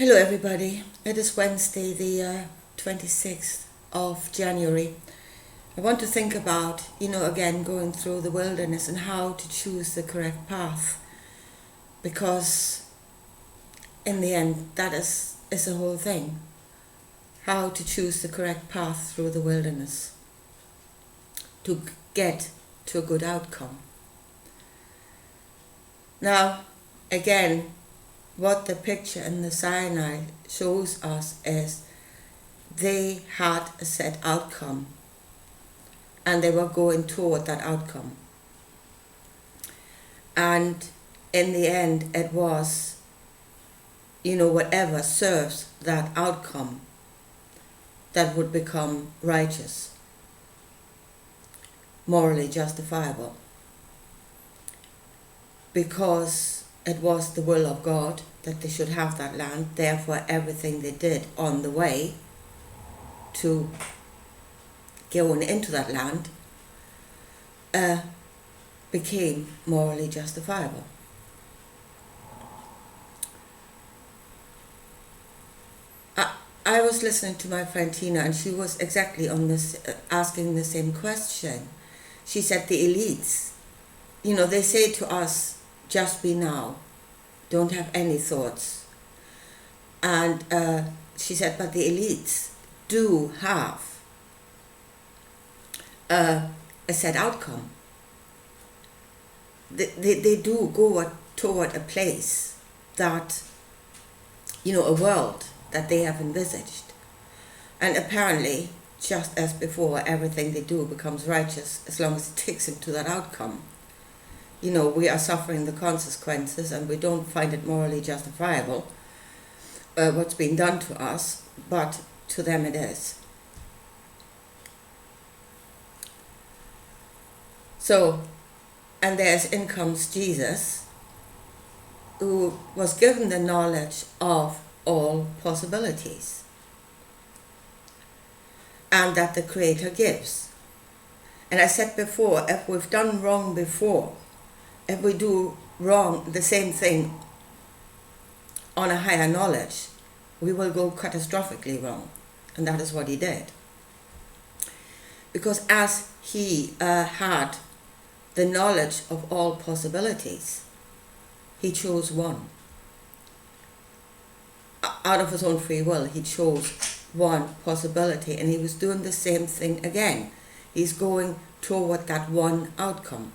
Hello everybody, it is Wednesday the 26th of January. I want to think about, again going through the wilderness and how to choose the correct path, because in the end that is the whole thing, how to choose the correct path through the wilderness to get to a good outcome. Now again, what the picture in the Sinai shows us is they had a set outcome and they were going toward that outcome. And in the end it was, whatever serves that outcome that would become righteous, morally justifiable, because it was the will of God that they should have that land. Therefore, everything they did on the way to going into that land became morally justifiable. I was listening to my friend Tina, and she was exactly on this, asking the same question. She said the elites, they say to us, just be now, don't have any thoughts. And she said, but the elites do have a set outcome. They do go toward a place that, a world that they have envisaged. And apparently, just as before, everything they do becomes righteous as long as it takes them to that outcome. We are suffering the consequences and we don't find it morally justifiable, what's been done to us, but to them it is. So, and in comes Jesus, who was given the knowledge of all possibilities, and that the Creator gives. And I said before, if we've done wrong before, if we do wrong, the same thing on a higher knowledge, we will go catastrophically wrong. And that is what he did. Because as he had the knowledge of all possibilities, he chose one. Out of his own free will, he chose one possibility, and he was doing the same thing again. He's going toward that one outcome.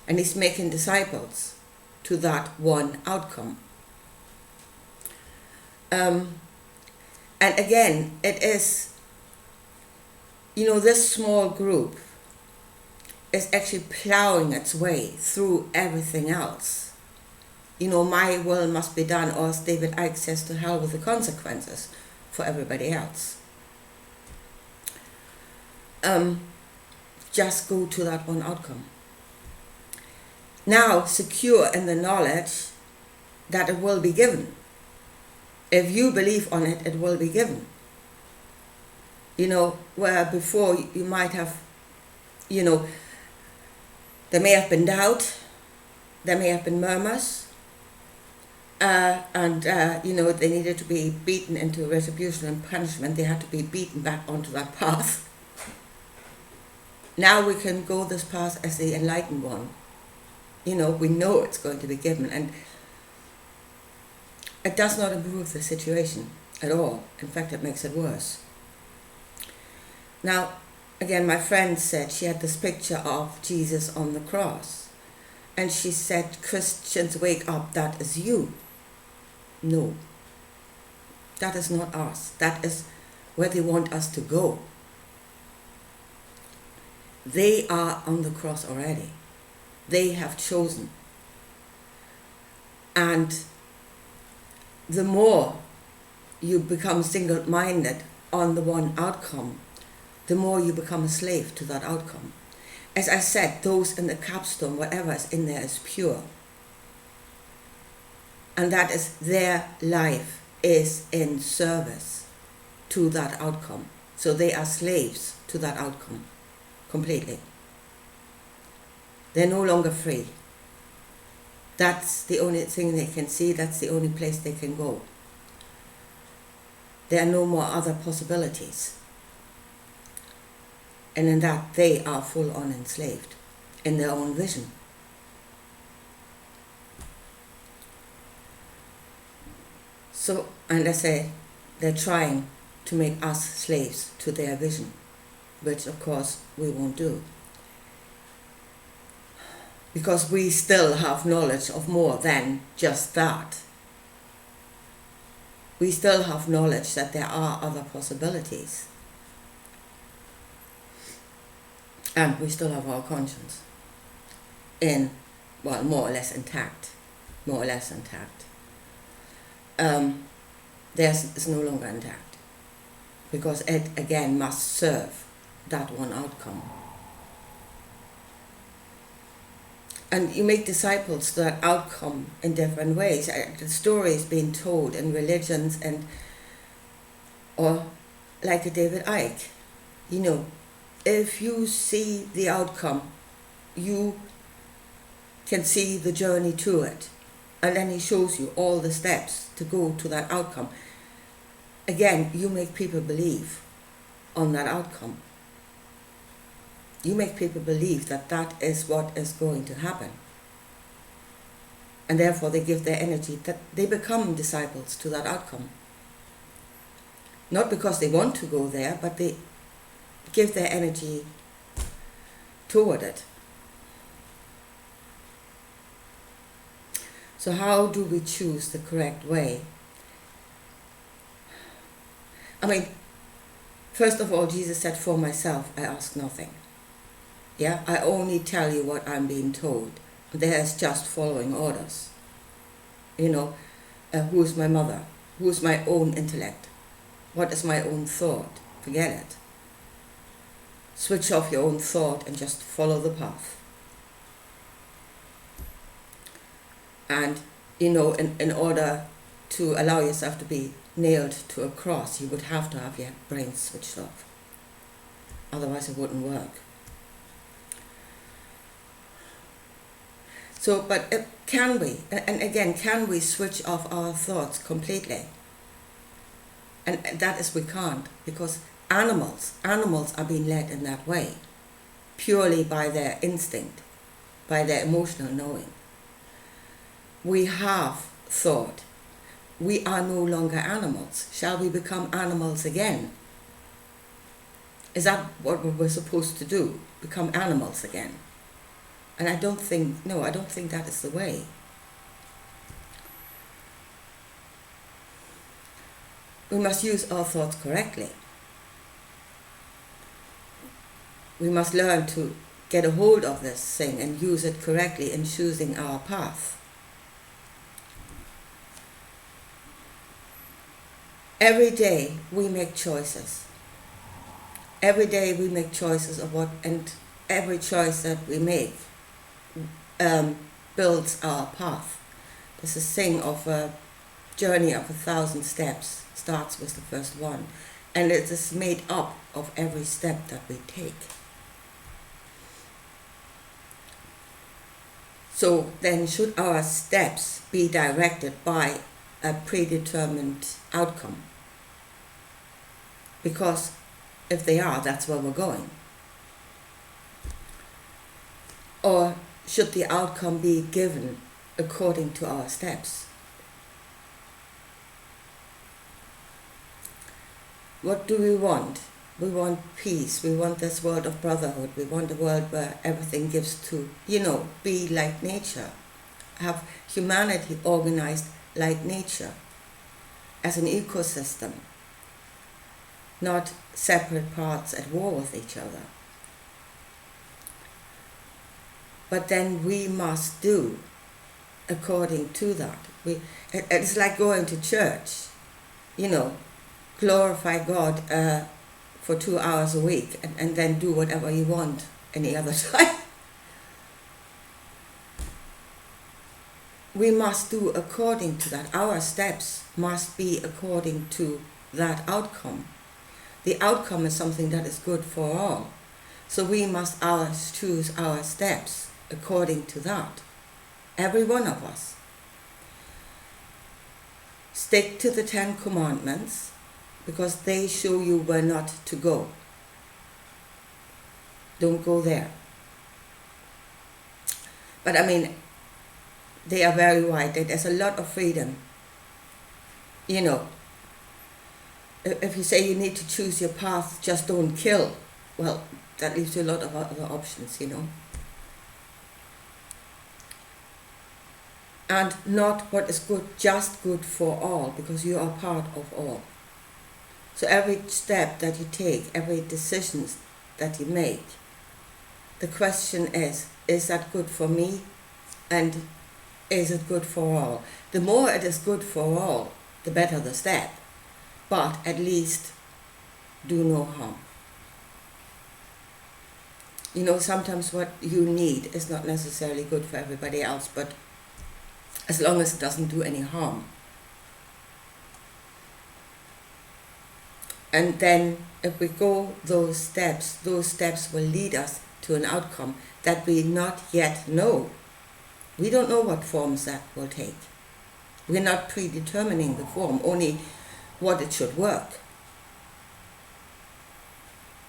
And he's making disciples to that one outcome. And again, it is, this small group is actually plowing its way through everything else. My will must be done, or as David Icke says, to hell with the consequences for everybody else. Just go to that one outcome. Now secure in the knowledge that it will be given. If you believe on it, it will be given. Where before you might have, there may have been doubt, there may have been murmurs, and they needed to be beaten into retribution and punishment. They had to be beaten back onto that path. Now we can go this path as the enlightened one. We know it's going to be given, and it does not improve the situation at all. In fact, it makes it worse. Now, again, my friend said she had this picture of Jesus on the cross, and she said, Christians, wake up, that is you. No, that is not us. That is where they want us to go. They are on the cross already. They have chosen. And the more you become single-minded on the one outcome, the more you become a slave to that outcome. As I said, those in the capstone, whatever is in there is pure. And that is their life is in service to that outcome. So they are slaves to that outcome completely. They're no longer free. That's the only thing they can see. That's the only place they can go. There are no more other possibilities. And in that, they are full on enslaved in their own vision. So, and I say, they're trying to make us slaves to their vision, which of course we won't do. Because we still have knowledge of more than just that. We still have knowledge that there are other possibilities. And we still have our conscience more or less intact. More or less intact. It's no longer intact. Because it again must serve that one outcome. And you make disciples to that outcome in different ways. The story is being told in religions or like a David Icke. If you see the outcome, you can see the journey to it. And then he shows you all the steps to go to that outcome. Again, you make people believe on that outcome. You make people believe that that is what is going to happen. And therefore they give their energy, that they become disciples to that outcome. Not because they want to go there, but they give their energy toward it. So how do we choose the correct way? First of all, Jesus said, "For myself, I ask nothing." Yeah, I only tell you what I'm being told. There's just following orders. Who's my mother? Who's my own intellect? What is my own thought? Forget it. Switch off your own thought and just follow the path. And, in order to allow yourself to be nailed to a cross, you would have to have your brain switched off. Otherwise it wouldn't work. So, but can we? And again, can we switch off our thoughts completely? And that is we can't, because animals are being led in that way, purely by their instinct, by their emotional knowing. We have thought. We are no longer animals. Shall we become animals again? Is that what we're supposed to do? Become animals again? And I don't think that is the way. We must use our thoughts correctly. We must learn to get a hold of this thing and use it correctly in choosing our path. Every day we make choices. Every day we make choices of what, and every choice that we make builds our path. This is saying of a journey of 1,000 steps, starts with the first one, and it is made up of every step that we take. So then should our steps be directed by a predetermined outcome? Because if they are, that's where we're going. Or should the outcome be given according to our steps? What do we want? We want peace. We want this world of brotherhood. We want a world where everything gives to, be like nature. Have humanity organized like nature, as an ecosystem, not separate parts at war with each other. But then we must do according to that. It's like going to church, glorify God for 2 hours a week and then do whatever you want any other time. We must do according to that. Our steps must be according to that outcome. The outcome is something that is good for all. So we must choose our steps according to that. Every one of us. Stick to the 10 Commandments because they show you where not to go. Don't go there. But I mean, they are very wide. There's a lot of freedom. You know, if you say you need to choose your path, just don't kill, well, that leaves you a lot of other options, you know. And not what is good, just good for all, because you are part of all. So every step that you take, every decision that you make, the question is that good for me? And is it good for all? The more it is good for all, the better the step. But at least do no harm. You know, sometimes what you need is not necessarily good for everybody else, but as long as it doesn't do any harm. And then if we go those steps will lead us to an outcome that we not yet know. We don't know what forms that will take. We're not predetermining the form, only what it should work.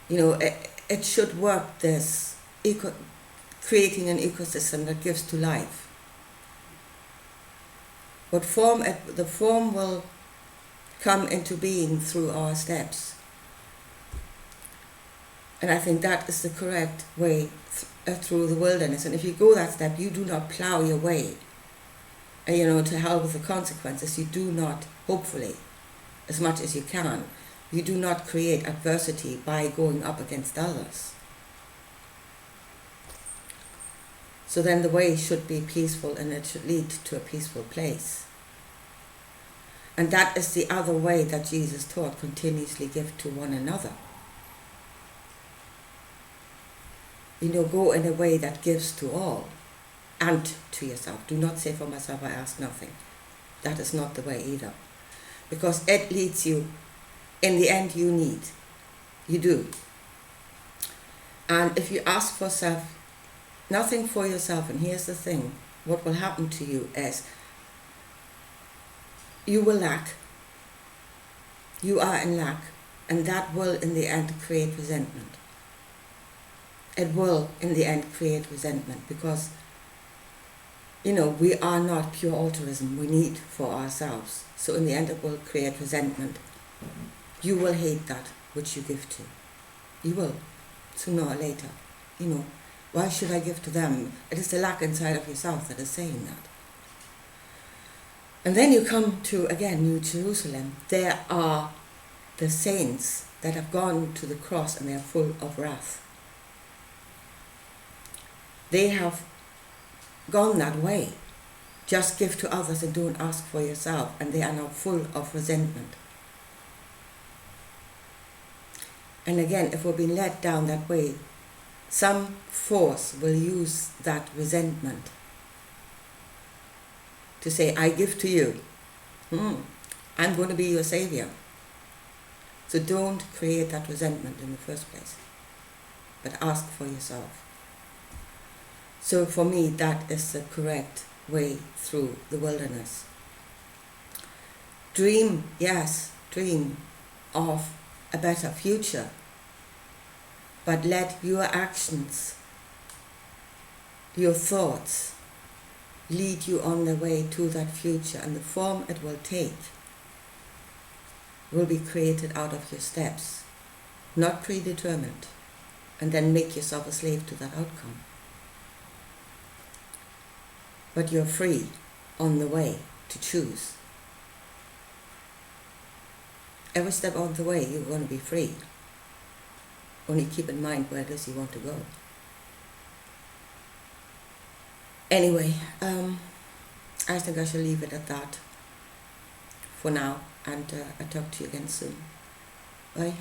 You know, it should work, this creating an ecosystem that gives to life. What form the form will come into being through our steps. And I think that is the correct way through the wilderness. And if you go that step, you do not plow your way, you know, to hell with the consequences. You do not, hopefully, as much as you can, you do not create adversity by going up against others. So then the way should be peaceful, and it should lead to a peaceful place. And that is the other way that Jesus taught: continuously give to one another. You know, go in a way that gives to all and to yourself. Do not say, for myself I ask nothing. That is not the way either. Because it leads you, in the end you need. You do. And if you ask for nothing for yourself, and here's the thing, what will happen to you is you will lack. You are in lack, and that will in the end create resentment. It will in the end create resentment, because, you know, we are not pure altruism. We need for ourselves. So in the end it will create resentment. You will hate that which you give to. You will, sooner or later. You know, why should I give to them? It is the lack inside of yourself that is saying that. And then you come to, again, New Jerusalem. There are the saints that have gone to the cross, and they are full of wrath. They have gone that way. Just give to others and don't ask for yourself. And they are now full of resentment. And again, if we're being led down that way, some force will use that resentment to say, I give to you. I'm going to be your savior. So don't create that resentment in the first place, but ask for yourself. So for me, that is the correct way through the wilderness. Dream, yes, dream of a better future, but let your actions, your thoughts, lead you on the way to that future, and the form it will take will be created out of your steps, not predetermined, and then make yourself a slave to that outcome. But you're free on the way to choose. Every step on the way, you're going to be free. Only keep in mind where it is you want to go. Anyway, I think I shall leave it at that for now, and I'll talk to you again soon. Bye.